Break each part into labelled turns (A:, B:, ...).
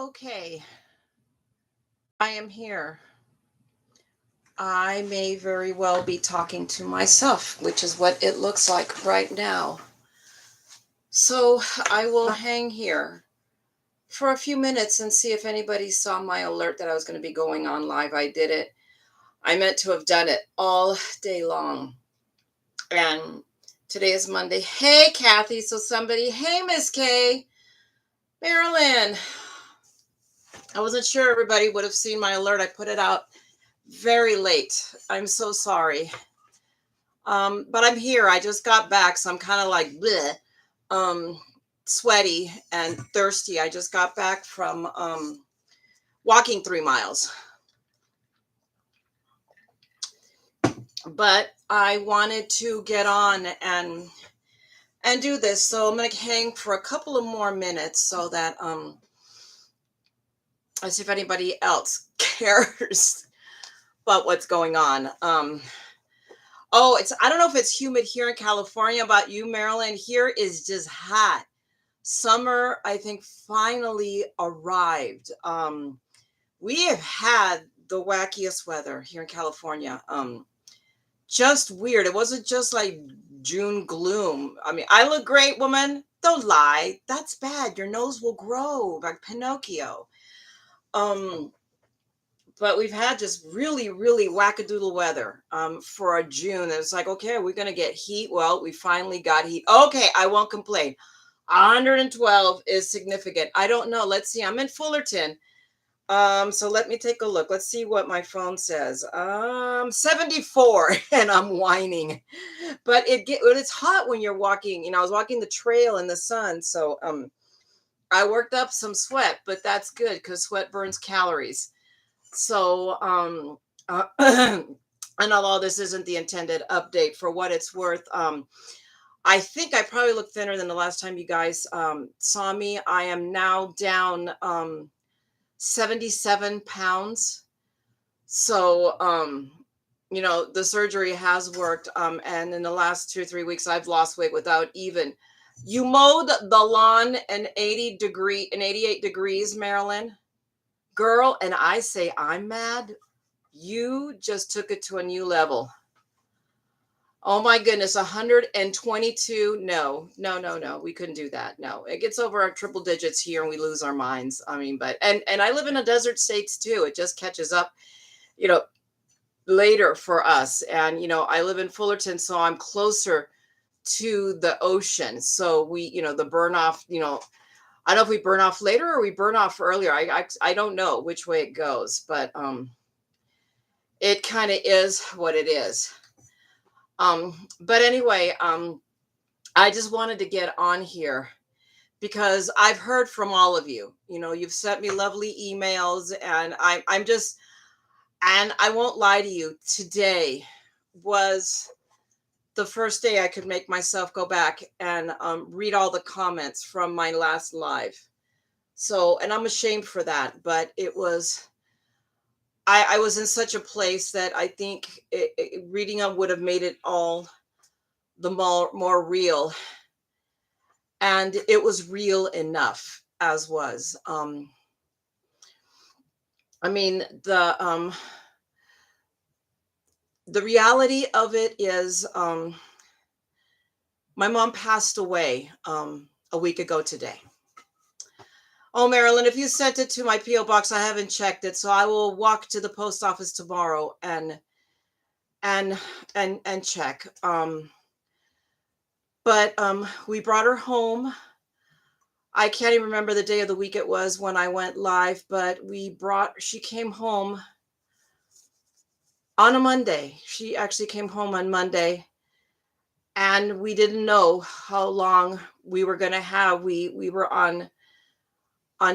A: Okay, I am here. I may very well be talking to myself, which is what it looks like right now. So I will hang here for a few minutes and see if anybody saw my alert that I was going to be going on live. I did it. I meant to have done it all day long. And today is Monday. Hey, Kathy. So hey, Miss K. Marilyn. I wasn't sure everybody would have seen my alert. I put it out very late. I'm so sorry. But I'm here. I just got back, so I'm kind of like bleh, sweaty and thirsty. I just got back from walking 3 miles. But I wanted to get on and do this, so I'm gonna hang for a couple of more minutes so that I see if anybody else cares about what's going on. Oh, I don't know if it's humid here in California. About you, Maryland, here is just hot. Summer, I think, finally arrived. We have had the wackiest weather here in California. Just weird. It wasn't just like June gloom. I mean, I look great, woman. Don't lie. That's bad. Your nose will grow like Pinocchio. But we've had just really, really wackadoodle weather for a June. And it's like, okay, we're going to get heat. Well, we finally got heat. Okay, I won't complain. 112 is significant. I don't know. Let's see. I'm in Fullerton. So let me take a look. Let's see what my phone says. 74 and I'm whining. But it's hot when you're walking. You know, I was walking the trail in the sun. So I worked up some sweat, but that's good because sweat burns calories. So and although this isn't the intended update, for what it's worth, I think I probably look thinner than the last time you guys saw me. I am now down 77 pounds. So, you know, the surgery has worked. And in the last 2 or 3 weeks, I've lost weight without even. You mowed the lawn in 88 degrees, Marilyn. Girl, and I say I'm mad. You just took it to a new level. Oh my goodness, 122. No. We couldn't do that. No, it gets over our triple digits here and we lose our minds. I mean, but and I live in a desert states too. It just catches up, you know, later for us. And you know, I live in Fullerton, so I'm closer to the ocean. So we, you know, the burn off, you know, I don't know if we burn off later or we burn off earlier. I don't know which way it goes, but it kind of is what it is. But anyway, I just wanted to get on here because I've heard from all of you. You know, you've sent me lovely emails, and I'm just, and I won't lie to you, today was the first day I could make myself go back and read all the comments from my last live. So, and I'm ashamed for that, but it was, I was in such a place that I think reading them would have made it all the more real. And it was real enough as was. I mean, the reality of it is my mom passed away a week ago today. Oh, Marilyn, if you sent it to my P.O. box, I haven't checked it, so I will walk to the post office tomorrow and check. But we brought her home. I can't even remember the day of the week it was when I went live, but she came home on a Monday. She actually came home on Monday, and we didn't know how long we were going to have. We were on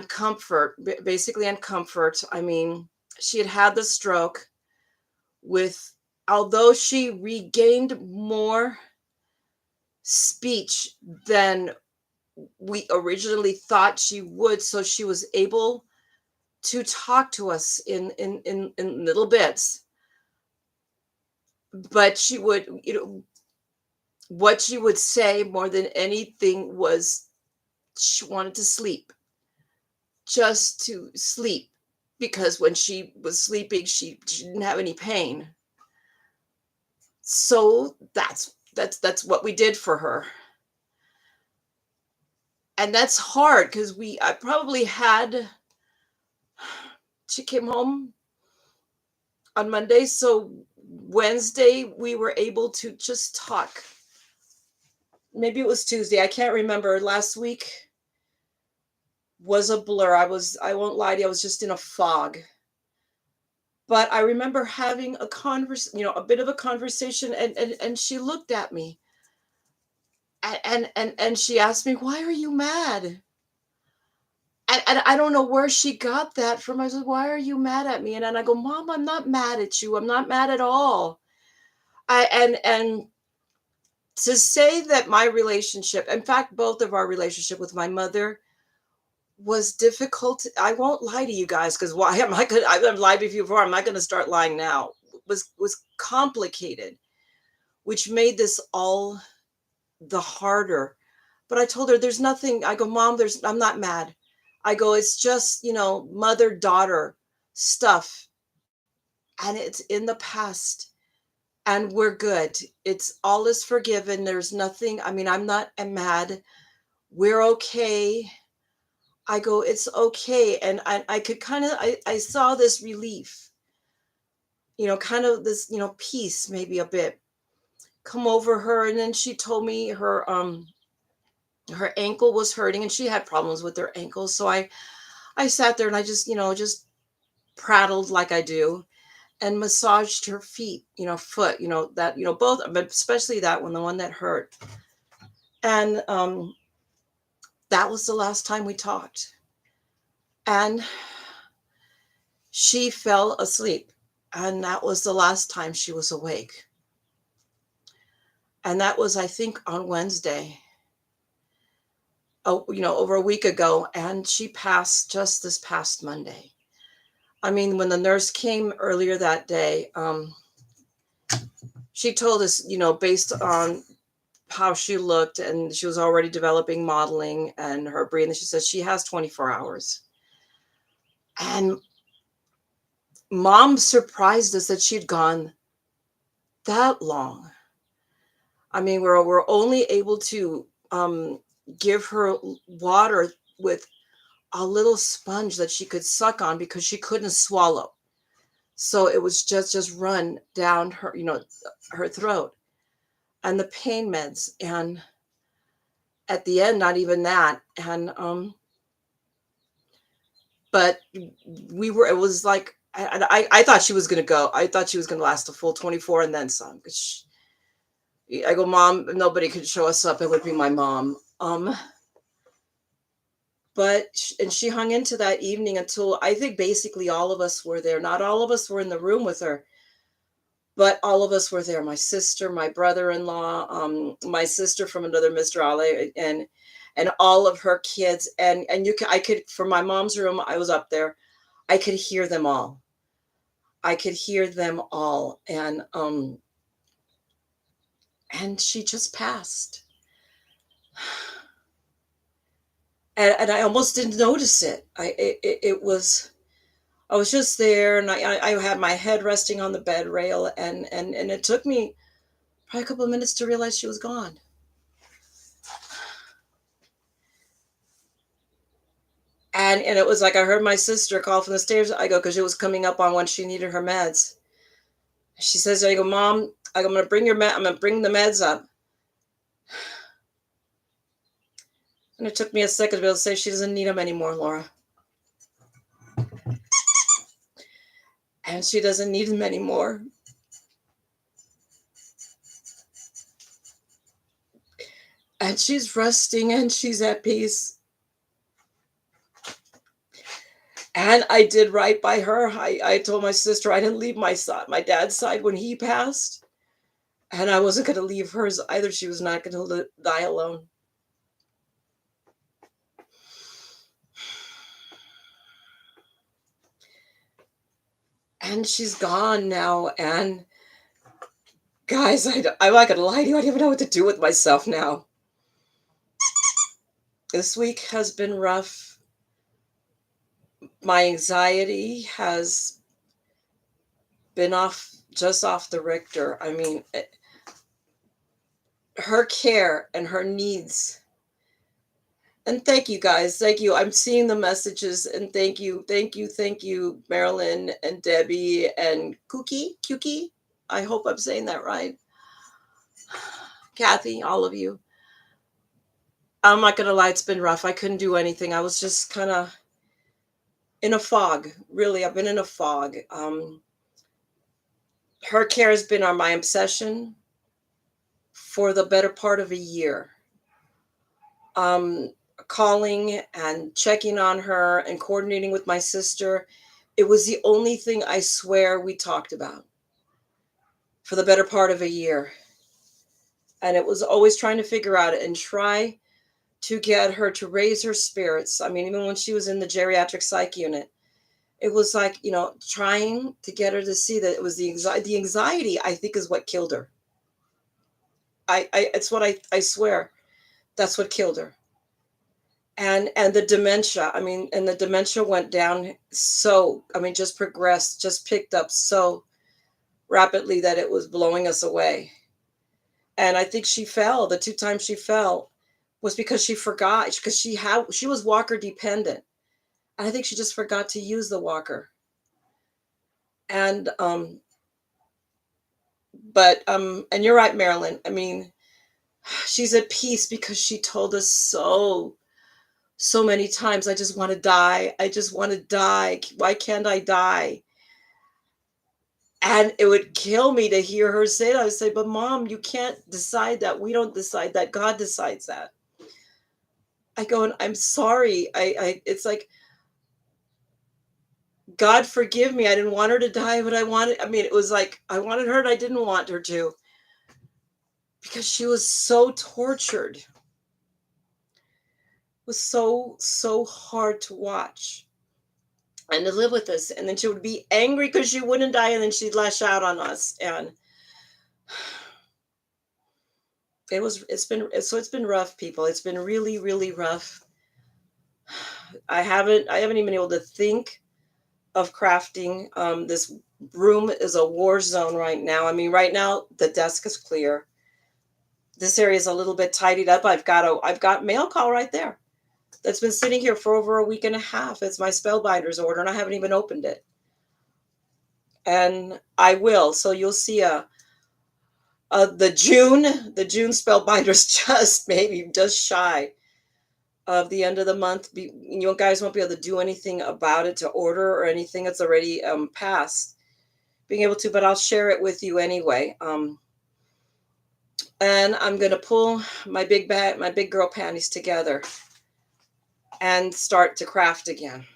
A: comfort, basically on comfort. I mean, she had the stroke although she regained more speech than we originally thought she would. So she was able to talk to us in little bits. But she would, you know, what she would say more than anything was she wanted to sleep. just to sleep, because when she was sleeping, she didn't have any pain. So that's what we did for her. And that's hard because I probably had, she came home on Monday, so Wednesday we were able to just talk. Maybe it was Tuesday, I can't remember. Last week was a blur. I won't lie to you, I was just in a fog. But I remember having a bit of a conversation, and she looked at me, and she asked me, "Why are you mad?" And I don't know where she got that from. I said, "Why are you mad at me?" And then I go, "Mom, I'm not mad at you. I'm not mad at all." And to say that my relationship, in fact, both of our relationship with my mother was difficult. I won't lie to you guys, because why am I gonna? I've lied to you before. I'm not going to start lying now. Was complicated, which made this all the harder. But I told her there's nothing. I go, Mom, I'm not mad. I go, it's just, mother daughter stuff, and it's in the past, and we're good. It's all is forgiven. There's nothing. I mean, I'm not mad. We're okay. I go, it's okay. And I could kind of, I saw this relief, kind of this, peace, maybe a bit come over her. And then she told me her ankle was hurting, and she had problems with her ankle. So I sat there and I just prattled like I do, and massaged her feet, foot, that, both, but especially that one, the one that hurt. And that was the last time we talked. And she fell asleep. And that was the last time she was awake. And that was, I think, on Wednesday. Oh, over a week ago. And she passed just this past Monday. I mean, when the nurse came earlier that day, she told us, based on how she looked, and she was already developing modeling and her breathing, she says she has 24 hours. And Mom surprised us that she'd gone that long. I mean, we're only able to give her water with a little sponge that she could suck on, because she couldn't swallow. So it was just run down her, her throat, and the pain meds. And at the end, not even that. And but it was like, I thought she was going to go. I thought she was going to last a full 24 and then some. I go, Mom, if nobody could show us up, it would be my mom. And she hung into that evening until, I think, basically all of us were there. Not all of us were in the room with her, but all of us were there. My sister, my brother-in-law, my sister from another Mr. Ale, and all of her kids. And I could, from my mom's room, I was up there, I could hear them all. I could hear them all. And she just passed. And I almost didn't notice it. I was just there, and I had my head resting on the bed rail, and it took me probably a couple of minutes to realize she was gone. And it was like I heard my sister call from the stairs. I go, because she was coming up on when she needed her meds. She says, I go, Mom, I'm going to bring I'm going to bring the meds up. And it took me a second to be able to say she doesn't need them anymore, Laura. And she doesn't need them anymore. And she's resting, and she's at peace. And I did right by her. I told my sister I didn't leave my dad's side when he passed. And I wasn't going to leave hers either. She was not going to die alone. And she's gone now. And guys, I'm not going to lie to you. I don't even know what to do with myself now. This week has been rough. My anxiety has been just off the Richter. I mean, her care and her needs. And thank you guys. Thank you. I'm seeing the messages and thank you. Thank you. Thank you, Marilyn and Debbie and Kuki. I hope I'm saying that right. Kathy, all of you. I'm not gonna lie, it's been rough. I couldn't do anything. I was just kind of in a fog. Really, I've been in a fog. Her care has been on my obsession for the better part of a year. Um, Calling and checking on her and coordinating with my sister. It was the only thing I swear we talked about for the better part of a year. And it was always trying to figure out it and try to get her to raise her spirits. I mean, even when she was in the geriatric psych unit, it was like, trying to get her to see that it was the anxiety. The anxiety, I think, is what killed her. It's what I swear, that's what killed her. And the dementia, I mean, and the dementia went down so, I mean, just progressed, just picked up so rapidly that it was blowing us away. And I think she fell. The two times she fell was because she forgot, because she was walker dependent. And I think she just forgot to use the walker. And and you're right, Marilyn. I mean, she's at peace because she told us so many times, I just want to die. I just want to die. Why can't I die? And it would kill me to hear her say that. I would say, but mom, you can't decide that. We don't decide that. God decides that. I go, and I'm sorry. It's like, God forgive me. I didn't want her to die, but I mean, it was like, I wanted her and I didn't want her to, because she was so tortured. It was so hard to watch and to live with this. And then she would be angry because she wouldn't die. And then she'd lash out on us. And it's been rough, people. It's been really, really rough. I haven't even been able to think of crafting. This room is a war zone right now. I mean, right now the desk is clear. This area is a little bit tidied up. I've got mail call right there that's been sitting here for over a week and a half. It's my spellbinder's order, and I haven't even opened it. And I will. So you'll see the June spellbinder's just shy of the end of the month. You guys won't be able to do anything about it to order or anything. It's already past being able to, but I'll share it with you anyway. And I'm gonna pull my big girl panties together and start to craft again,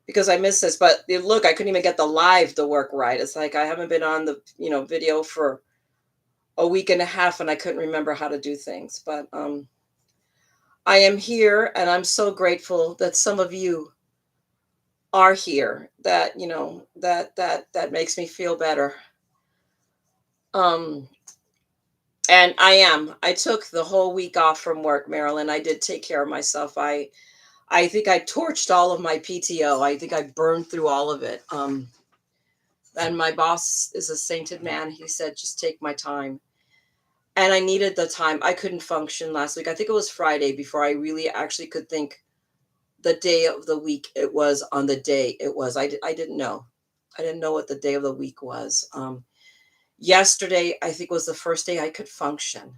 A: because I miss this. But look, I couldn't even get the live to work right. It's like I haven't been on the video for a week and a half, and I couldn't remember how to do things. But I am here, and I'm so grateful that some of you are here. That that makes me feel better. And I took the whole week off from work, Marilyn. I did take care of myself. I think I torched all of my PTO. I think I burned through all of it. And my boss is a sainted man. He said, just take my time. And I needed the time. I couldn't function last week. I think it was Friday before I really actually could think the day of the week it was on the day it was. I didn't know. I didn't know what the day of the week was. Yesterday, I think, was the first day I could function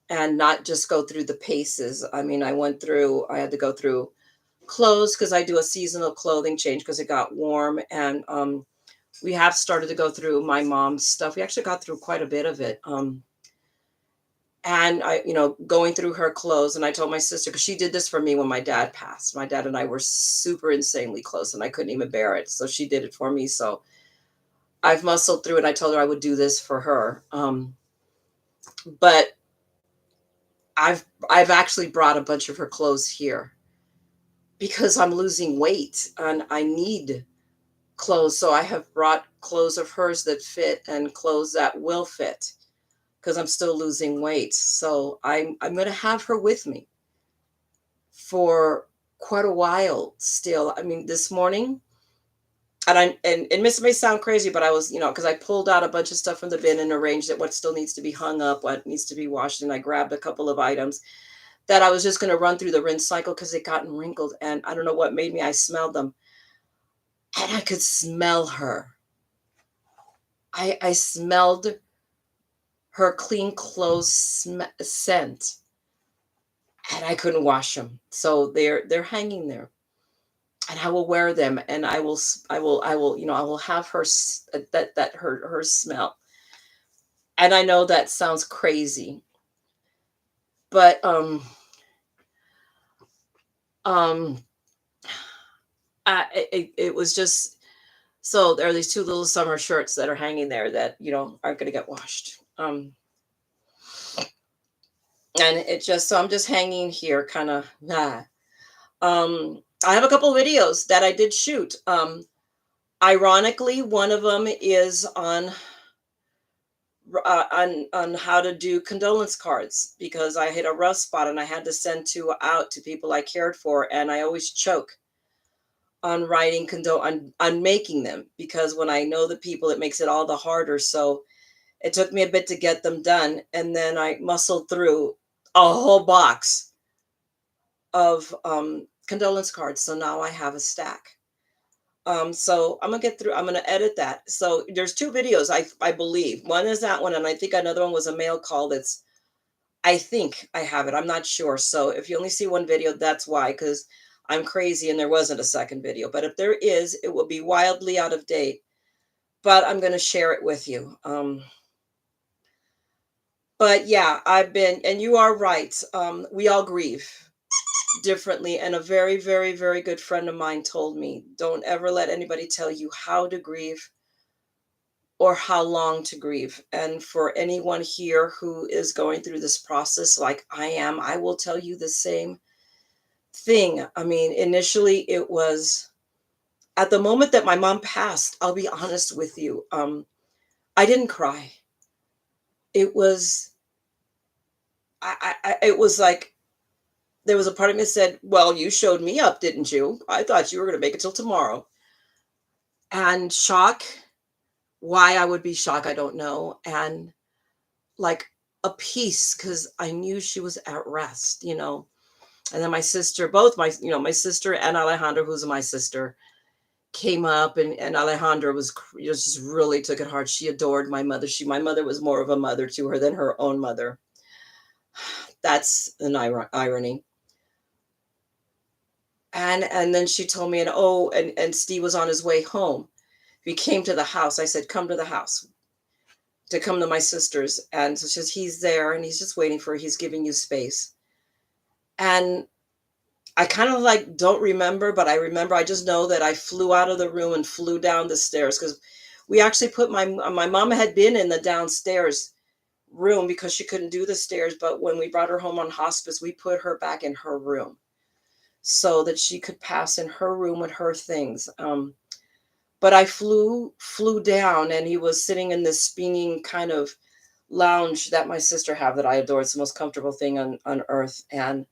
A: and not just go through the paces. I mean, I had to go through clothes because I do a seasonal clothing change because it got warm. And we have started to go through my mom's stuff. We actually got through quite a bit of it. And I, going through her clothes, and I told my sister, because she did this for me when my dad passed. My dad and I were super insanely close, and I couldn't even bear it. So she did it for me. So I've muscled through it. I told her I would do this for her. But I've actually brought a bunch of her clothes here because I'm losing weight and I need clothes. So I have brought clothes of hers that fit and clothes that will fit because I'm still losing weight. So I'm going to have her with me for quite a while still. I mean, this morning, and this may sound crazy, but I was, because I pulled out a bunch of stuff from the bin and arranged it, what still needs to be hung up, what needs to be washed, and I grabbed a couple of items that I was just going to run through the rinse cycle because it gotten wrinkled, and I don't know what made me. I smelled them, and I could smell her. I smelled her clean clothes scent, and I couldn't wash them, so they're hanging there, and I will wear them, and I will I will have her smell. And I know that sounds crazy, but um it was just, so there are these two little summer shirts that are hanging there that aren't going to get washed. And it just, so I'm just hanging here kind of, nah. I have a couple videos that I did shoot. Ironically, one of them is on how to do condolence cards, because I hit a rough spot and I had to send two out to people I cared for, and I always choke on writing on making them, because when I know the people, it makes it all the harder. So it took me a bit to get them done, and then I muscled through a whole box of condolence cards. So now I have a stack. So I'm gonna get through. I'm gonna edit that. So there's two videos, I believe. One is that one, and I think another one was a mail call. That's, I think I have it. I'm not sure. So if you only see one video, that's why, because I'm crazy and there wasn't a second video. But if there is, it will be wildly out of date. But I'm gonna share it with you. But yeah, and you are right. We all grieve differently. And a very, very, very good friend of mine told me, don't ever let anybody tell you how to grieve or how long to grieve. And for anyone here who is going through this process like I am, I will tell you the same thing. I mean, initially it was at the moment that my mom passed, I'll be honest with you. I didn't cry. It was, it was like, there was a part of me that said, well, you showed me up, didn't you? I thought you were going to make it till tomorrow. And shock, why I would be shocked, I don't know. And like a peace, because I knew she was at rest. And then my sister, both my sister and Alejandra, who's my sister, came up, and Alejandra was, just really took it hard. She adored my mother. My mother was more of a mother to her than her own mother. That's an irony. And then she told me, and Steve was on his way home. He came to the house. I said, come to the house, to come to my sister's. And so she says, he's there and he's just waiting for her. He's giving you space. And I kind of like don't remember, but I remember, I just know that I flew out of the room and flew down the stairs, because we actually put my mom had been in the downstairs room because she couldn't do the stairs. But when we brought her home on hospice, we put her back in her room so that she could pass in her room with her things. But I flew down, and he was sitting in this spinning kind of lounge that my sister have that I adore. It's the most comfortable thing on earth. And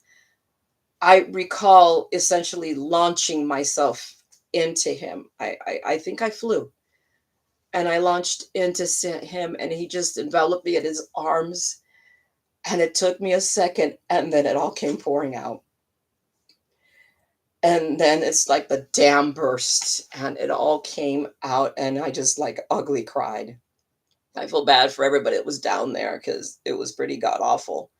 A: I recall essentially launching myself into him. I think I flew, and I launched into him, and he just enveloped me in his arms. And it took me a second, and then it all came pouring out. And then it's like the dam burst, and it all came out, and I just like ugly cried. I feel bad for everybody that was down there, because it was pretty god awful.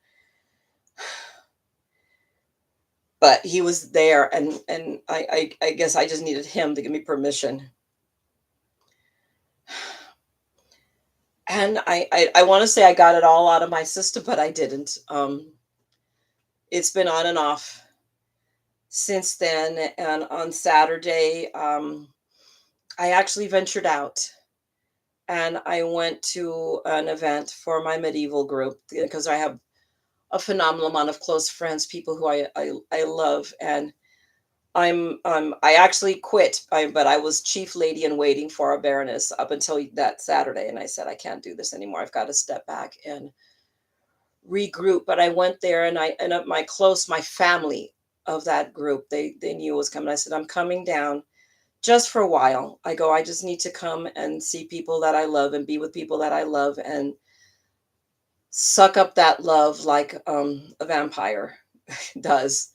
A: But he was there, and I guess I just needed him to give me permission. And I want to say I got it all out of my system, but I didn't. It's been on and off since then. And on Saturday, I actually ventured out, and I went to an event for my medieval group, because I have a phenomenal amount of close friends, people who I love. And I actually quit, but I was chief lady in waiting for a baroness up until that Saturday, and I said, I can't do this anymore. I've got to step back and regroup. But I went there, and my family, of that group, they knew it was coming. I said, I'm coming down just for a while. I go, I just need to come and see people that I love and be with people that I love and suck up that love like a vampire does.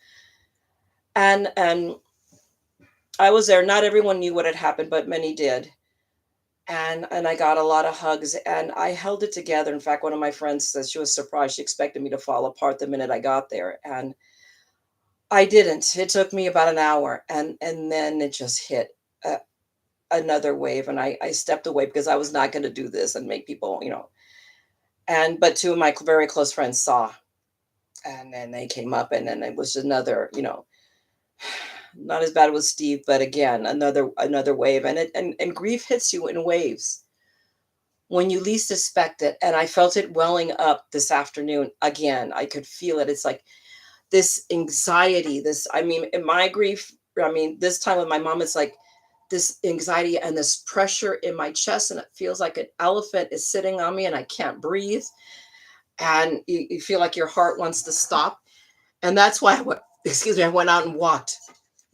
A: And I was there. Not everyone knew what had happened, but many did. And I got a lot of hugs and I held it together. In fact, one of my friends says she was surprised. She expected me to fall apart the minute I got there. And I didn't. It took me about an hour and then it just hit uh, another wave. And I stepped away because I was not going to do this and make people, and but two of my very close friends saw and then they came up and then it was another, not as bad as Steve, but again, another wave. And grief hits you in waves when you least expect it. And I felt it welling up this afternoon again. I could feel it. It's like this anxiety, this, I mean, in my grief, I mean, this time with my mom, it's like this anxiety and this pressure in my chest, and it feels like an elephant is sitting on me and I can't breathe. And you feel like your heart wants to stop. And that's why excuse me, I went out and walked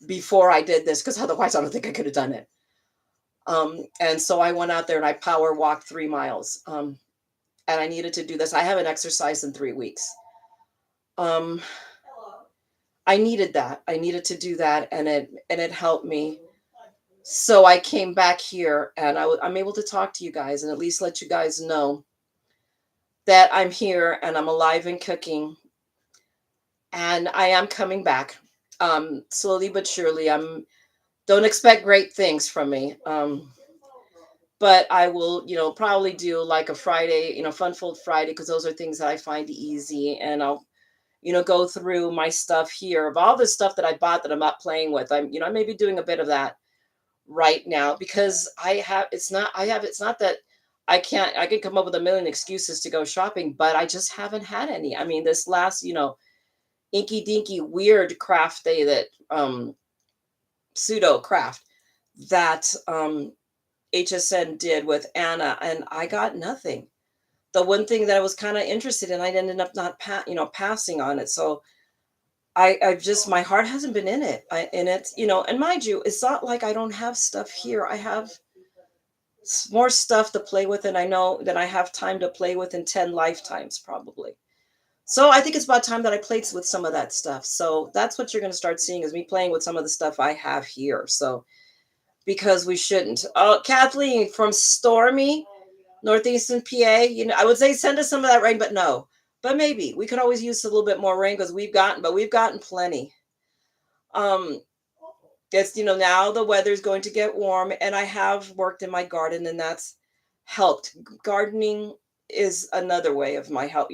A: before I did this because otherwise I don't think I could have done it. And so I went out there and I power walked 3 miles. And I needed to do this. I haven't exercised in 3 weeks. Um, I needed that. I needed to do that, and it helped me. So I came back here, and I'm able to talk to you guys and at least let you guys know that I'm here and I'm alive and cooking, and I am coming back. Slowly but surely. Don't expect great things from me. But I will, probably do like a Friday, Fun Fold Friday, because those are things that I find easy. And I'll, go through my stuff here of all the stuff that I bought that I'm not playing with. I may be doing a bit of that right now because it's not that I can come up with a million excuses to go shopping, but I just haven't had any. I mean, this last, inky dinky weird craft day that, pseudo craft that, HSN did with Anna, and I got nothing. The one thing that I was kind of interested in, I ended up not, passing on it. So I've just, my heart hasn't been in it. In it, and mind you, it's not like I don't have stuff here. I have more stuff to play with, and I know that I have time to play with in 10 lifetimes, probably. So I think it's about time that I played with some of that stuff. So that's what you're going to start seeing is me playing with some of the stuff I have here. So because we shouldn't. Oh, Kathleen from Stormy, Northeastern PA. I would say send us some of that rain, but no. But maybe we could always use a little bit more rain because we've gotten plenty. Um, it's now the weather's going to get warm, and I have worked in my garden, and that's helped. Gardening is another way of my help.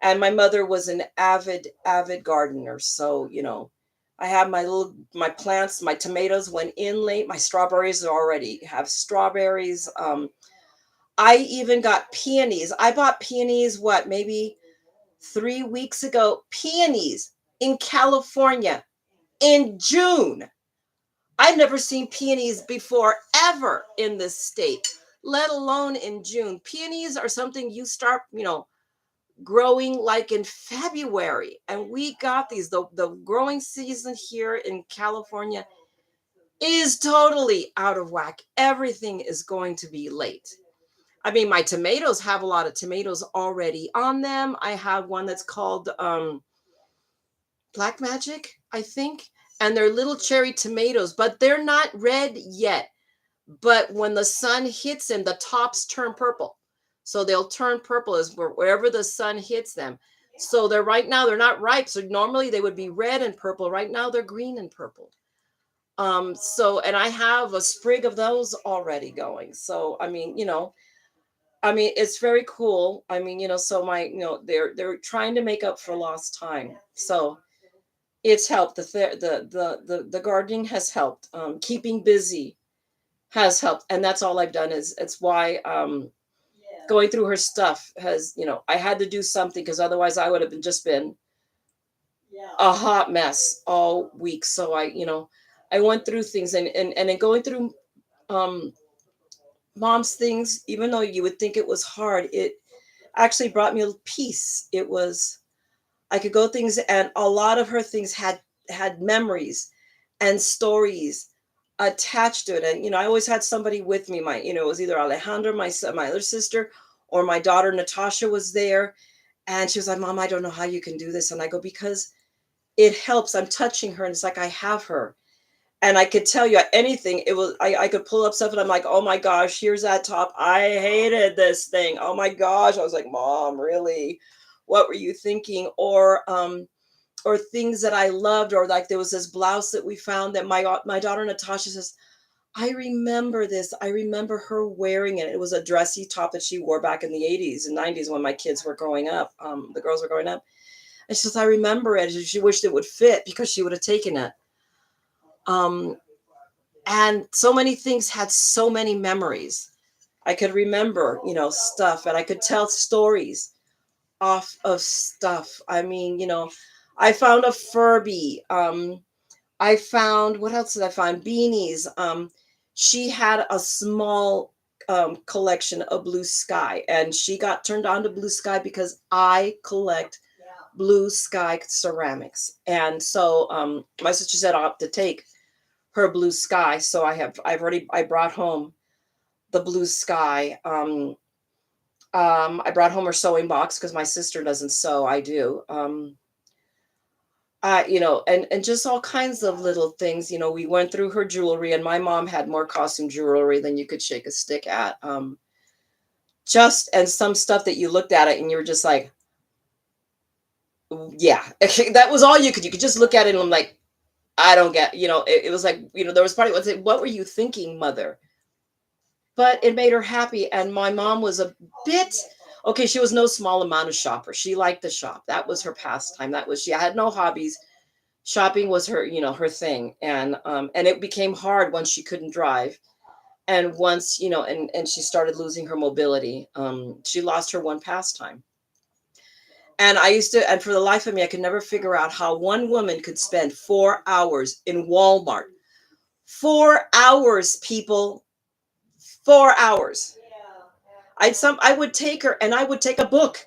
A: And my mother was an avid gardener, so I have my plants. My tomatoes went in late. My strawberries already have strawberries. I even got peonies. I bought peonies, what, maybe 3 weeks ago? Peonies in California in June. I've never seen peonies before ever in this state, let alone in June. Peonies are something you start, growing like in February. And we got these. The growing season here in California is totally out of whack. Everything is going to be late. I mean, my tomatoes have a lot of tomatoes already on them. I have one that's called Black Magic, I think. And they're little cherry tomatoes, but they're not red yet. But when the sun hits them, the tops turn purple. So they'll turn purple as wherever the sun hits them. So they're right now, they're not ripe. So normally they would be red and purple. Right now they're green and purple. And I have a sprig of those already going. So it's very cool. So they're trying to make up for lost time. So it's helped. The gardening has helped. Keeping busy has helped, and that's all I've done. It's why going through her stuff has, I had to do something because otherwise I would have been a hot mess all week. So I went through things, and then going through um mom's things, even though you would think it was hard, it actually brought me a peace. It was, I could go things, and a lot of her things had memories and stories attached to it. And I always had somebody with me. It was either Alejandra, my other sister, or my daughter Natasha was there. And she was like, Mom, I don't know how you can do this. And I go, because it helps. I'm touching her, and it's like I have her. And I could tell you anything. I could pull up stuff and I'm like, oh my gosh, here's that top. I hated this thing. Oh my gosh. I was like, Mom, really? What were you thinking? Or things that I loved, or like there was this blouse that we found that my daughter Natasha says, I remember this. I remember her wearing it. It was a dressy top that she wore back in the 80s and 90s when my kids were growing up. The girls were growing up. And she says, I remember it. She wished it would fit because she would have taken it. And so many things had so many memories. I could remember, stuff, and I could tell stories off of stuff. I mean, I found a Furby. I found, what else did I find? Beanies. She had a small collection of blue sky, and she got turned on to blue sky because I collect blue sky ceramics. And so my sister said I'll have to take her blue sky. So I brought home the blue sky. I brought home her sewing box because my sister doesn't sew. I do. And just all kinds of little things. We went through her jewelry, and my mom had more costume jewelry than you could shake a stick at. And some stuff that you looked at it and you were just like, yeah, that was all you could just look at it and I'm like, I don't get, it was like, there was part of it, what were you thinking, mother? But it made her happy. And my mom was a bit, okay, she was no small amount of shopper. She liked to shop. That was her pastime. She had no hobbies. Shopping was her, her thing. And it became hard once she couldn't drive. And once, and she started losing her mobility. She lost her one pastime. And and for the life of me, I could never figure out how one woman could spend 4 hours in Walmart. 4 hours, people. 4 hours. I would take her and I would take a book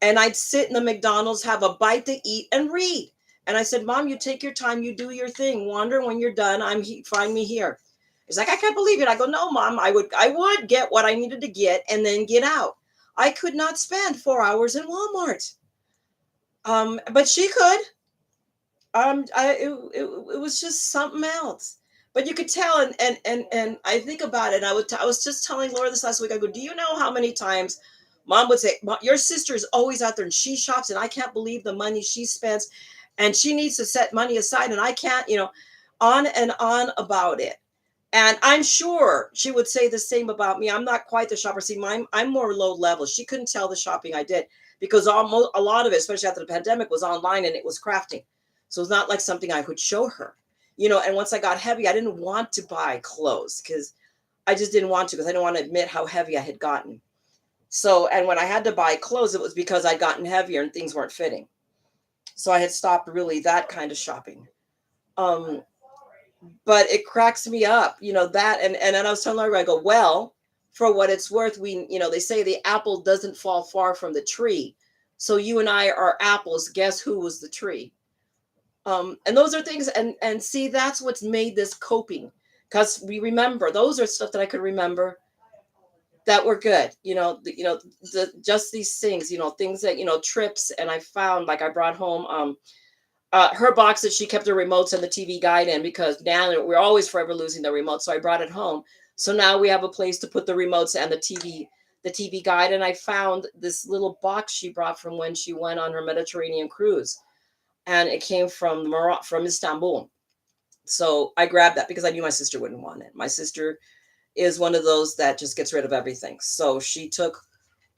A: and I'd sit in the McDonald's, have a bite to eat and read. And I said, Mom, you take your time, you do your thing. Wander when you're done. Find me here. It's like, I can't believe it. I go, no, Mom, I would get what I needed to get and then get out. I could not spend 4 hours in Walmart. But she could. It was just something else. But you could tell, and I think about it. And I was just telling Laura this last week. I go, do you know how many times Mom would say, your sister is always out there and she shops, and I can't believe the money she spends, and she needs to set money aside, and I can't, on and on about it. And I'm sure she would say the same about me. I'm not quite the shopper. See, I'm more low level. She couldn't tell the shopping I did because almost a lot of it, especially after the pandemic, was online and it was crafting. So it's not like something I could show her, and once I got heavy, I didn't want to buy clothes because I just didn't want to, because I didn't want to admit how heavy I had gotten. So, and when I had to buy clothes, it was because I'd gotten heavier and things weren't fitting. So I had stopped really that kind of shopping. But it cracks me up, that. And then I was telling her, I go, well, for what it's worth, they say the apple doesn't fall far from the tree. So you and I are apples. Guess who was the tree? And those are things, and see, that's what's made this coping, because we remember, those are stuff that I could remember that were good, just these things, things that, trips. And I found, like, I brought home her box that she kept the remotes and the TV guide in, because now we're always forever losing the remote. So I brought it home. So now we have a place to put the remotes and the TV guide. And I found this little box she brought from when she went on her Mediterranean cruise. And it came from Istanbul. So I grabbed that because I knew my sister wouldn't want it. My sister is one of those that just gets rid of everything. So she took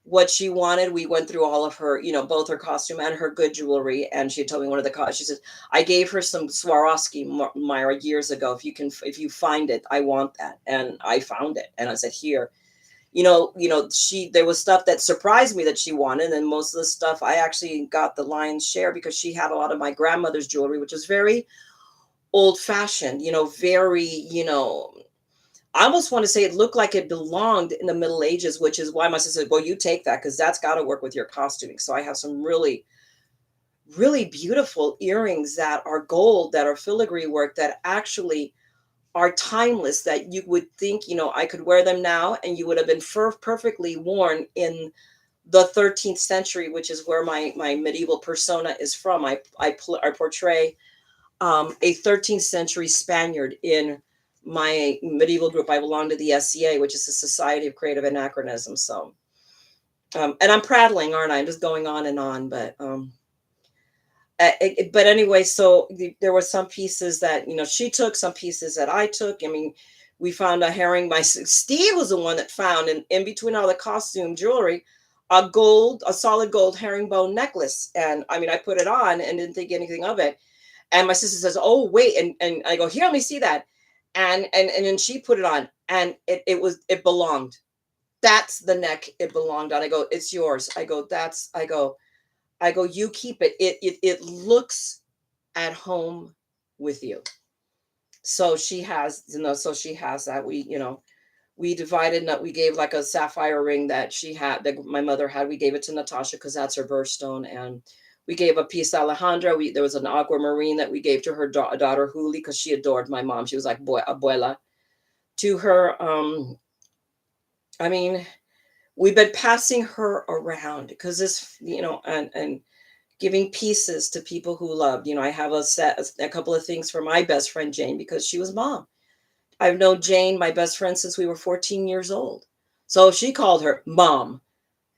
A: what she wanted. We went through all of her, both her costume and her good jewelry. And she told me one of the she said, I gave her some Swarovski, Mayra, years ago. If you find it, I want that. And I found it. And I said, here. There was stuff that surprised me that she wanted, and most of the stuff I actually got the lion's share, because she had a lot of my grandmother's jewelry, which is very old fashioned, very, I almost want to say it looked like it belonged in the Middle Ages, which is why my sister said, well, you take that because that's got to work with your costuming. So I have some really really beautiful earrings that are gold, that are filigree work, that actually are timeless, that you would think, I could wear them now and you would have been perfectly worn in the 13th century, which is where my medieval persona is from. I portray a 13th century Spaniard in my medieval group. I belong to the SCA, which is the Society of Creative Anachronism. So, and I'm prattling, aren't I? I'm just going on and on, but anyway, so there were some pieces that she took, some pieces that I took. I mean, we found a herring. Steve was the one that found in between all the costume jewelry a solid gold herringbone necklace. And I mean, I put it on and didn't think anything of it. And my sister says, "Oh, wait," and I go, "Here, let me see that." And then she put it on, and it belonged. That's the neck it belonged on. I go, "It's yours." I go, "You keep it. It looks at home with you." So she has, that. We divided, and we gave like a sapphire ring that that my mother had. We gave it to Natasha because that's her birthstone. And we gave a piece to Alejandra. There was an aquamarine that we gave to her daughter Juli, because she adored my mom. She was like abuela to her. I mean, we've been passing her around because this, and giving pieces to people who loved. I have a couple of things for my best friend Jane, because she was mom. I've known Jane, my best friend, since we were 14 years old. So she called her mom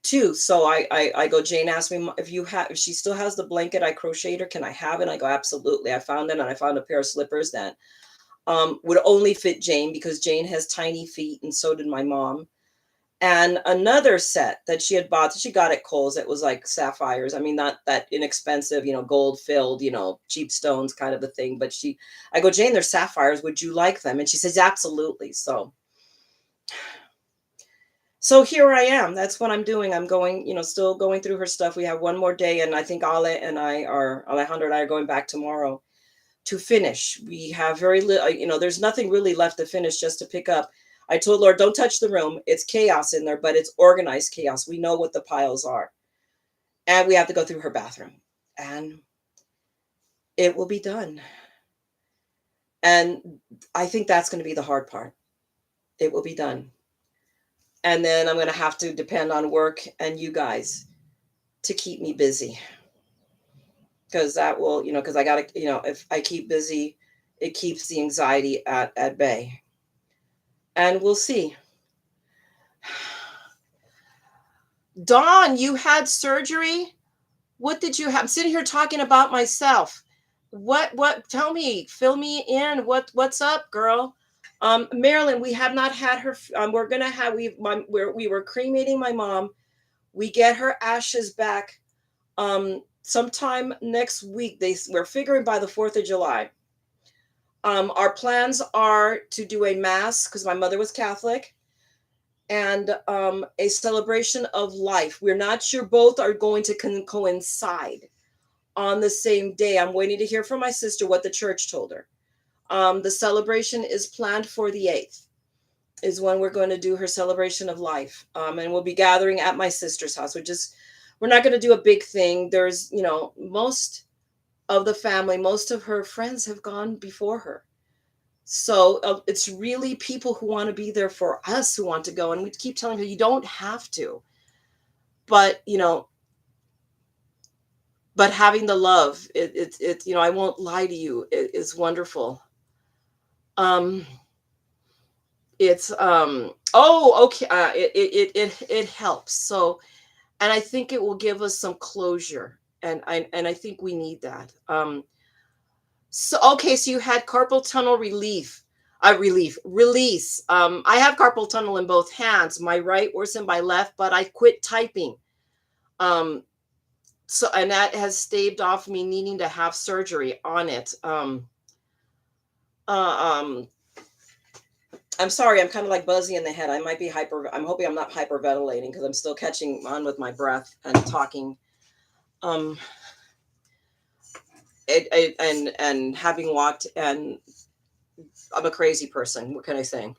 A: too. So I go, Jane asked me if she still has the blanket I crocheted her, can I have it? And I go, absolutely. I found it, and I found a pair of slippers that would only fit Jane, because Jane has tiny feet, and so did my mom. And another set that she had bought, that she got at Kohl's, that was like sapphires. I mean, not that inexpensive, gold filled, cheap stones kind of a thing. But I go, Jane, they're sapphires. Would you like them? And she says, absolutely. So here I am. That's what I'm doing. I'm going, still going through her stuff. We have one more day, and I think Alejandro and I are going back tomorrow to finish. We have very little, there's nothing really left to finish, just to pick up. I told Lord, don't touch the room. It's chaos in there, but it's organized chaos. We know what the piles are. And we have to go through her bathroom, and it will be done. And I think that's going to be the hard part. It will be done. And then I'm going to have to depend on work and you guys to keep me busy. Because that will, because I got to, if I keep busy, it keeps the anxiety at bay. And we'll see. Dawn, you had surgery? What did you have? I'm sitting here talking about myself. Tell me, fill me in. What's up, girl? Marilyn, we have not had her. We're going to have, we were cremating my mom. We get her ashes back sometime next week. We're figuring by the 4th of July. Our plans are to do a mass, because my mother was Catholic, and a celebration of life. We're not sure both are going to coincide on the same day. I'm waiting to hear from my sister what the church told her. The celebration is planned for the 8th, is when we're going to do her celebration of life. And we'll be gathering at my sister's house, we're not going to do a big thing. There's, most of the family, most of her friends have gone before her. So it's really people who want to be there for us, who want to go. And we keep telling her, you don't have to. But, but having the love, I won't lie to you, it is wonderful. It's, oh, okay. It helps. So, and I think it will give us some closure. And I think we need that. So, okay. So you had carpal tunnel release. I have carpal tunnel in both hands, my right worse than my left, but I quit typing. So, and that has staved off me needing to have surgery on it. I'm sorry, I'm kind of like buzzy in the head. I might be I'm hoping I'm not hyperventilating, because I'm still catching on with my breath and talking. And having walked, and I'm a crazy person. What can I say?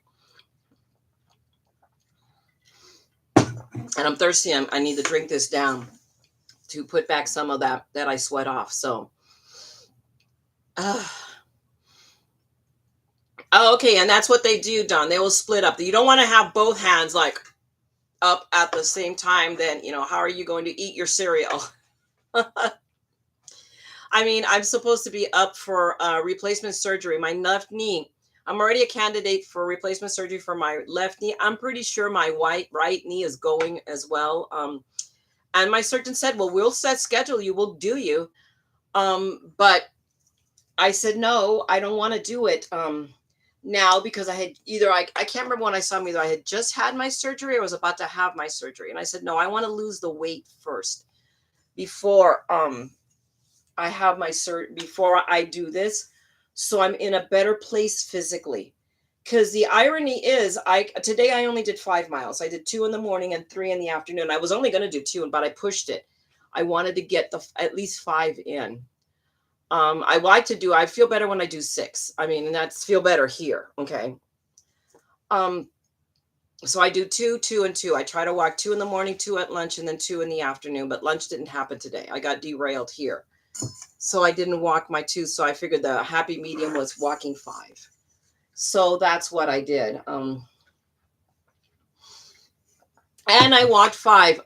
A: And I'm thirsty. I need to drink this down. to put back some of that I sweat off. So, uh, oh, okay, and that's what they do, Don. They will split up. You don't want to have both hands like up at the same time. Then how are you going to eat your cereal? I mean, I'm supposed to be up for replacement surgery. My left knee. I'm already a candidate for replacement surgery for my left knee. I'm pretty sure my right knee is going as well. And my surgeon said, "Well, we'll schedule you. We'll do you." But I said, "No, I don't want to do it now because I can't remember when I saw him, either I had just had my surgery or was about to have my surgery." And I said, "No, I want to lose the weight first before I have my before I do this, so I'm in a better place physically." Because the irony is, today I only did 5 miles. I did 2 in the morning and 3 in the afternoon. I was only going to do 2, but I pushed it. I wanted to get at least 5 in. I feel better when I do 6. I mean, and that's feel better here. Okay. So I do 2, 2, and 2. I try to walk 2 in the morning, 2 at lunch, and then 2 in the afternoon. But lunch didn't happen today. I got derailed here. So I didn't walk my 2. So I figured the happy medium was walking 5. So that's what I did. And I walked 5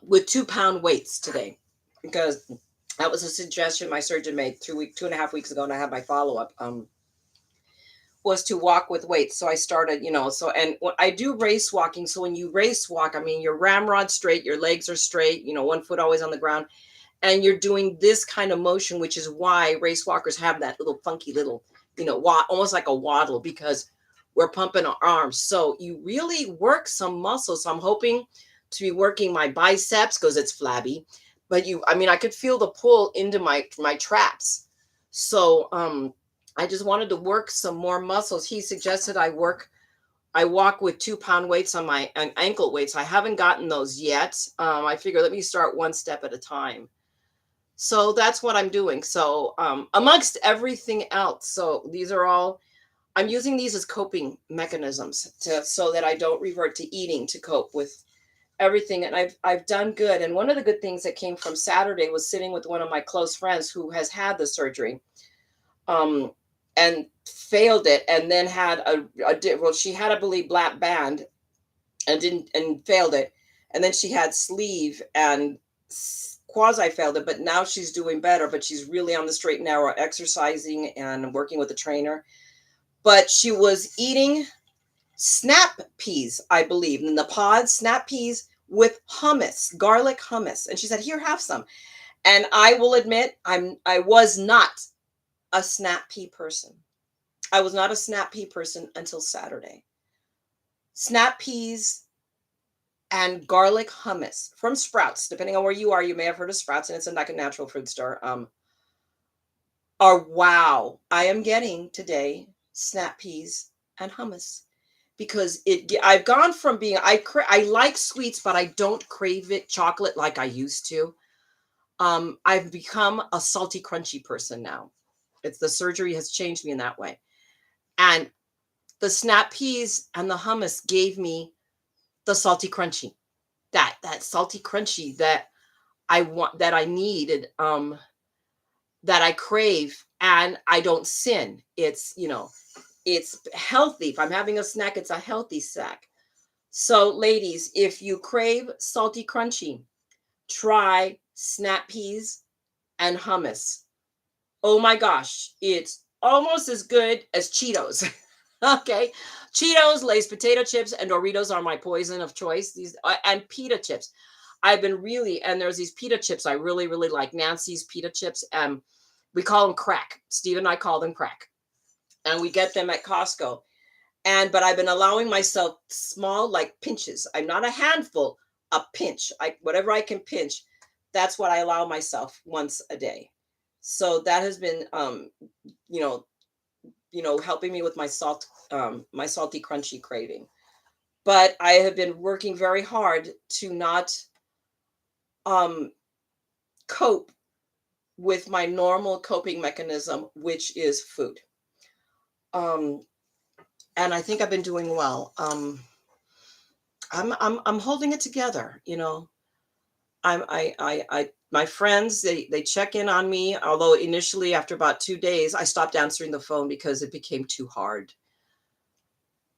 A: with 2-pound weights today, because that was a suggestion my surgeon made 2.5 weeks ago, and I had my follow-up. Was to walk with weights. So I started, and I do race walking. So when you race walk, I mean, your ramrod straight, your legs are straight, one foot always on the ground, and you're doing this kind of motion, which is why race walkers have that little funky little, almost like a waddle, because we're pumping our arms. So you really work some muscles. So I'm hoping to be working my biceps because it's flabby, but I could feel the pull into my traps. So, I just wanted to work some more muscles. He suggested I walk with 2-pound weights on my ankle weights. I haven't gotten those yet. I figure let me start one step at a time. So that's what I'm doing. So amongst everything else, so these are all, I'm using these as coping mechanisms so that I don't revert to eating to cope with everything. And I've done good. And one of the good things that came from Saturday was sitting with one of my close friends who has had the surgery. And failed it, and then had she had, I believe, black band and failed it, and then she had sleeve and quasi failed it, but now she's doing better, but she's really on the straight and narrow, exercising and working with a trainer. But she was eating snap peas, I believe, in the pods, snap peas with hummus, garlic hummus, and she said, "Here, have some." And I will admit, I was not a snap pea person. I was not a snap pea person until Saturday. Snap peas and garlic hummus from Sprouts, depending on where you are, you may have heard of Sprouts, and it's like a natural food store. Are wow! I am getting today snap peas and hummus because I've gone from being I like sweets, but I don't crave chocolate like I used to. I've become a salty, crunchy person now. It's the surgery has changed me in that way. And the snap peas and the hummus gave me the salty crunchy, that salty crunchy that I want, that I needed, that I crave, and I don't sin. It's it's healthy. If I'm having a snack, it's a healthy snack. So, ladies, if you crave salty crunchy, try snap peas and hummus. Oh my gosh, it's almost as good as Cheetos. Okay. Cheetos, Lay's potato chips, and Doritos are my poison of choice. These and pita chips. I've been really, and there's these pita chips I really, really like. Nancy's pita chips. We call them crack. Steve and I call them crack. And we get them at Costco. But I've been allowing myself small, like pinches. I'm not a handful, a pinch. Whatever I can pinch, that's what I allow myself once a day. So that has been you know, helping me with my my salty crunchy craving. But I have been working very hard to not um cope with my normal coping mechanism, which is food. Um and I think I've been doing well. I'm holding it together. My friends, they check in on me. Although initially, after about 2 days, I stopped answering the phone because it became too hard,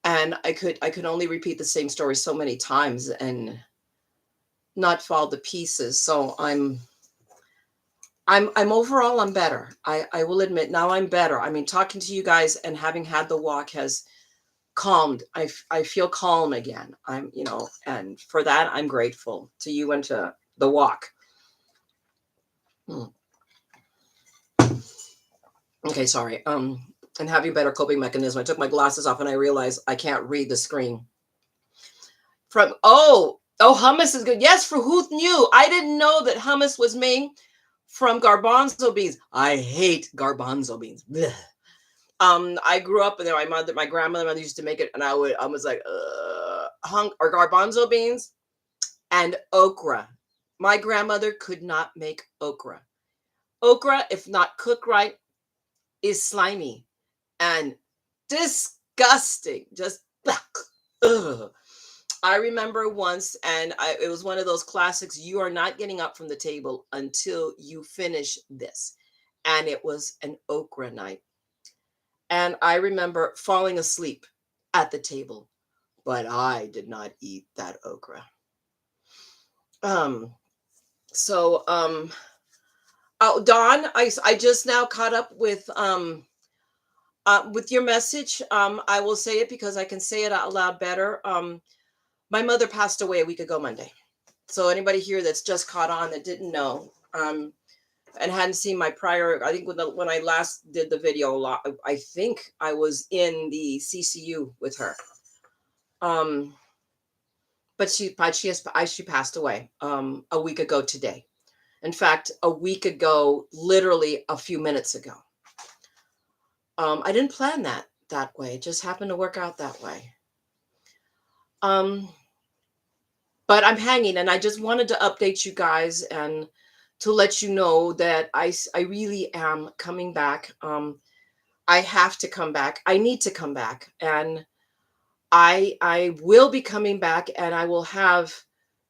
A: and I could only repeat the same story so many times and not fall to pieces. So I'm overall I'm better. I will admit now I'm better. I mean, talking to you guys and having had the walk has calmed. I feel calm again. And for that I'm grateful to you and to the walk. Mm. Okay, sorry. And having better coping mechanism. I took my glasses off and I realized I can't read the screen. From hummus is good. Yes, for who knew? I didn't know that hummus was made from garbanzo beans. I hate garbanzo beans. Blech. I grew up and my grandmother used to make it, and I was like, or garbanzo beans and okra. My grandmother could not make okra. Okra, if not cooked right, is slimy and disgusting. Just ugh. I remember once, and it was one of those classics. You are not getting up from the table until you finish this, and it was an okra night. And I remember falling asleep at the table, but I did not eat that okra. Um, so, oh, Dawn, I just now caught up with your message. I will say it because I can say it out loud better. My mother passed away a week ago Monday. So anybody here that's just caught on that didn't know, and hadn't seen my prior, I think when I last did the video a lot, I think I was in the CCU with her. But she passed away a week ago today. In fact, a week ago, literally a few minutes ago. I didn't plan that way. It just happened to work out that way. But I'm hanging, and I just wanted to update you guys and to let you know that I really am coming back. I have to come back. I need to come back, and I will be coming back, and I will have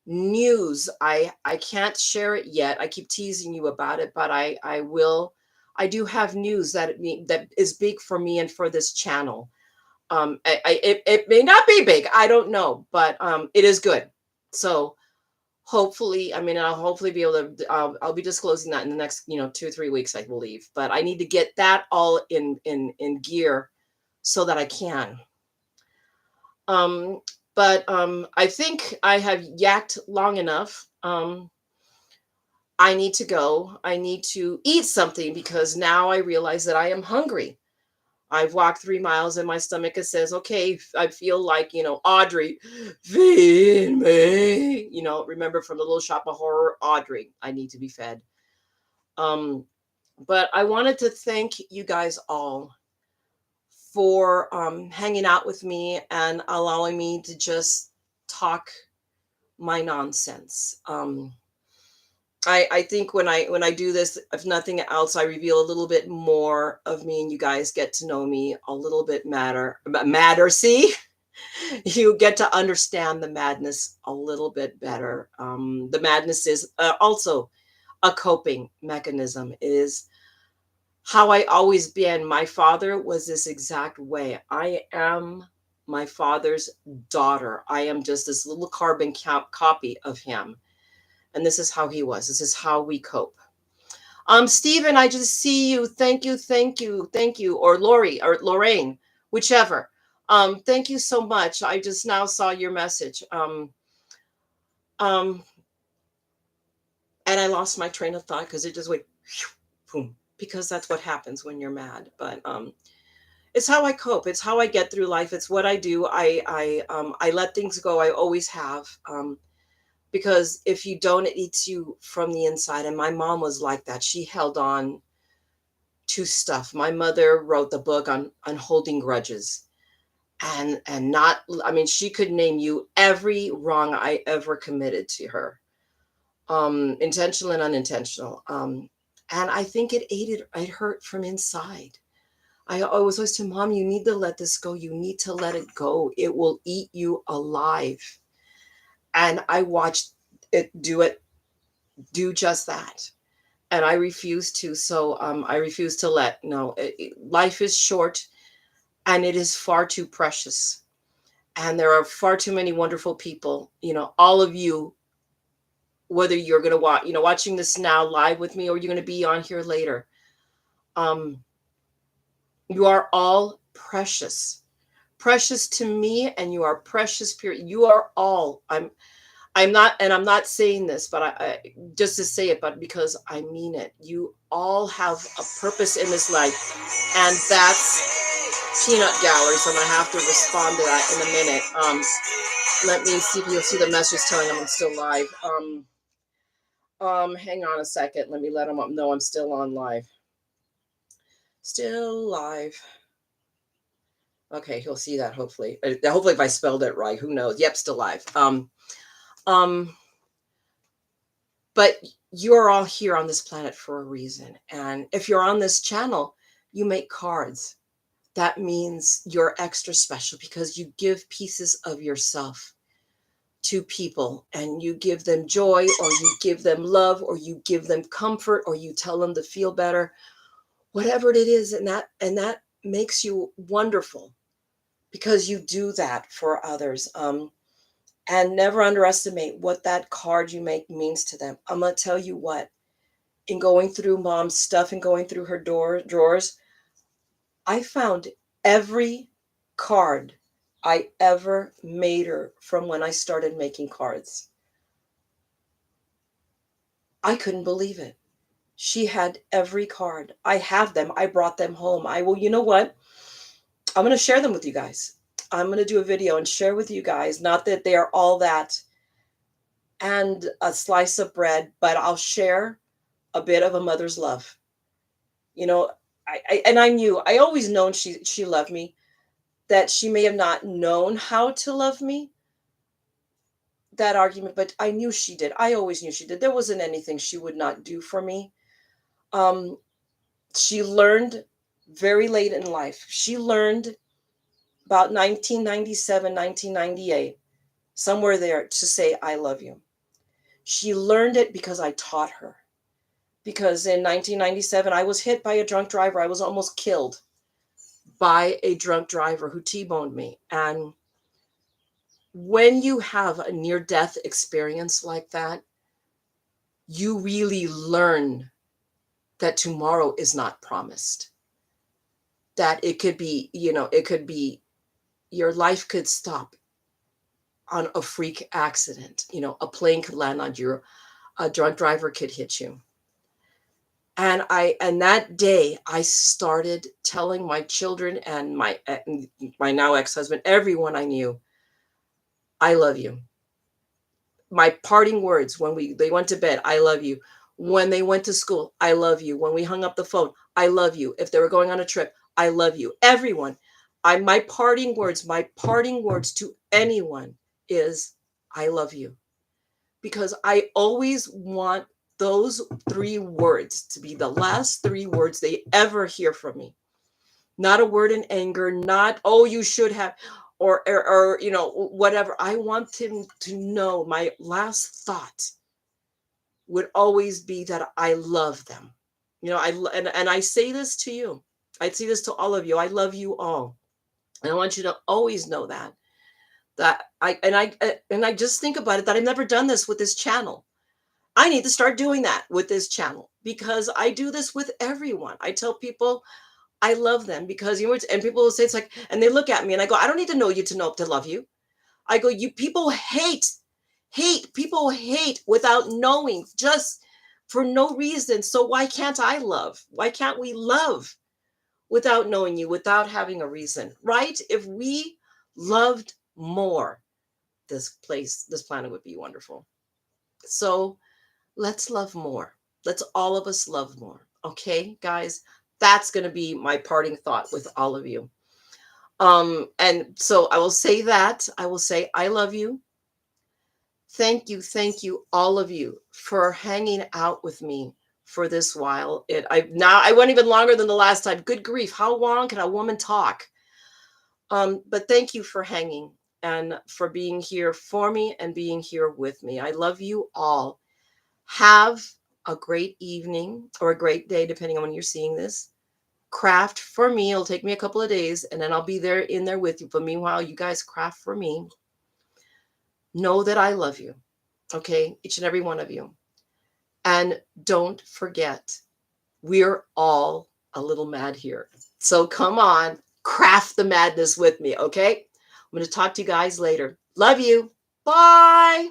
A: news. I can't share it yet. I keep teasing you about it, but I will. I do have news that is big for me and for this channel. It may not be big. I don't know, but it is good. So hopefully, I mean, I'll hopefully be able to. I'll be disclosing that in the next 2 or 3 weeks, I believe. But I need to get that all in gear so that I can. But I think I have yacked long enough. I need to go. I need to eat something because now I realize that I am hungry. I've walked 3 miles and my stomach says, okay, I feel like, Audrey, feed me. Remember from the Little Shop of Horror, Audrey, I need to be fed. But I wanted to thank you guys all for hanging out with me and allowing me to just talk my nonsense. I think when I do this, if nothing else, I reveal a little bit more of me, and you guys get to know me a little bit madder. See, you get to understand the madness a little bit better. The madness is also a coping mechanism. It is how I always been. My father was this exact way. I am my father's daughter. I am just this little carbon copy of him. And this is how he was. This is how we cope. Stephen, I just see you. Thank you, thank you, thank you. Or Lori or Lorraine, whichever. Thank you so much. I just now saw your message. And I lost my train of thought because it just went boom. Because that's what happens when you're mad. But it's how I cope. It's how I get through life. It's what I do. I let things go. I always have. Because if you don't, it eats you from the inside. And my mom was like that. She held on to stuff. My mother wrote the book on holding grudges, and not. I mean, she could name you every wrong I ever committed to her, intentional and unintentional. And I think it hurt from inside. I always tell Mom, you need to let this go. You need to let it go. It will eat you alive. And I watched it do it do just that. And I refuse to. So I refuse to let, no, life is short and it is far too precious. And there are far too many wonderful people, all of you, whether you're going to watch, watching this now live with me, or you're going to be on here later. Um, you are all precious, precious to me, and you are precious, period. You are all, I'm not, and I'm not saying this, but I just to say it, but because I mean it. You all have a purpose in this life, and that's peanut gallery. So I'm gonna have to respond to that in a minute. Let me see if you'll see the message telling them I'm still live. Hang on a second. Let me let them know I'm still on live. Still live. Okay, he'll see that hopefully. Hopefully, if I spelled it right, who knows? Yep, still live. Um, but you're all here on this planet for a reason. And if you're on this channel, you make cards. That means you're extra special because you give pieces of yourself to people, and you give them joy, or you give them love, or you give them comfort, or you tell them to feel better, whatever it is. And that makes you wonderful because you do that for others. And never underestimate what that card you make means to them. I'm going to tell you what, in going through mom's stuff and going through her drawers, I found every card I ever made her from when I started making cards. I couldn't believe it. She had every card. I have them. I brought them home. You know what? I'm going to share them with you guys. I'm going to do a video and share with you guys. Not that they are all that and a slice of bread, but I'll share a bit of a mother's love. I always known she loved me, that she may have not known how to love me, that argument, but I knew she did. I always knew she did. There wasn't anything she would not do for me. She learned very late in life. She learned about 1997, 1998, somewhere there, to say, I love you. She learned it because I taught her. Because in 1997, I was hit by a drunk driver. I was almost killed by a drunk driver who T-boned me. And when you have a near-death experience like that, you really learn that tomorrow is not promised. That it could be, your life could stop on a freak accident. A plane could land on you, a drunk driver could hit you. And that day I started telling my children and my now ex-husband, everyone I knew, I love you. My parting words when they went to bed, I love you. When they went to school, I love you. When we hung up the phone, I love you. If they were going on a trip, I love you. Everyone. My parting words to anyone is, I love you. Because I always want those 3 words to be the last 3 words they ever hear from me. Not a word in anger, not, oh, you should have, or whatever. I want them to know my last thought would always be that I love them. And I say this to you. I say this to all of you. I love you all. And I want you to always know that I just think about it, that I've never done this with this channel. I need to start doing that with this channel, because I do this with everyone. I tell people I love them because and people will say, it's like, and they look at me and I go, I don't need to know you to know to love you. I go, people people hate without knowing, just for no reason. So why can't I love? Why can't we love without knowing you, without having a reason, right? If we loved more, this planet would be wonderful. So let's love more. Let's all of us love more. Okay, guys, that's going to be my parting thought with all of you. And so I will say that. I will say, I love you. Thank you, all of you, for hanging out with me for this while. I went even longer than the last time. Good grief, how long can a woman talk? But thank you for hanging and for being here for me and being here with me. I love you all. Have a great evening or a great day, depending on when you're seeing this. Craft for me. It'll take me a couple of days and then I'll be there in there with you. But meanwhile, you guys craft for me. Know that I love you. Okay. Each and every one of you. And don't forget, we're all a little mad here. So come on, craft the madness with me. Okay. I'm going to talk to you guys later. Love you. Bye.